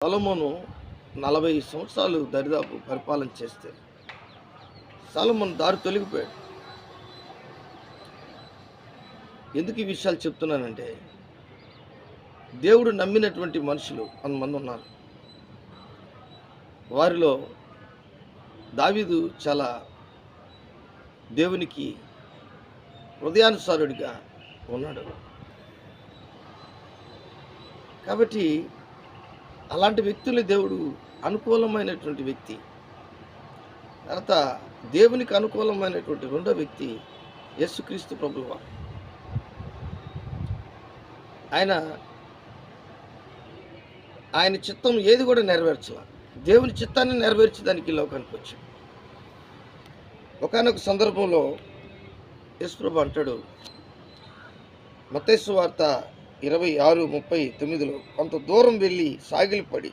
సొలొమోను 40 సంవత్సరాలు దరిదాపు పరిపాలన చేస్తే సొలొమోను దారి తొలగిపోయాడు. ఎందుకు ఈ విషయాలు చెప్తున్నానంటే, దేవుడు నమ్మినటువంటి మనుషులు కొంతమంది ఉన్నారు. వారిలో దావీదు చాలా దేవునికి హృదయానుసారుడిగా ఉన్నాడు. కాబట్టి అలాంటి వ్యక్తుల్ని దేవుడు అనుకూలమైనటువంటి వ్యక్తి. తర్వాత దేవునికి అనుకూలమైనటువంటి రెండో వ్యక్తి యేసుక్రీస్తు ప్రభువువారు. ఆయన చిత్తం ఏది కూడా నెరవేర్చాల. దేవుని చిత్తాన్ని నెరవేర్చడానికి ఈ లోకానికి వచ్చాడు. ఒకానొక సందర్భంలో యేసుప్రభు అంటాడు, మత్తయి సువార్త 26:39, కొంత దూరం వెళ్ళి సాగిలపడి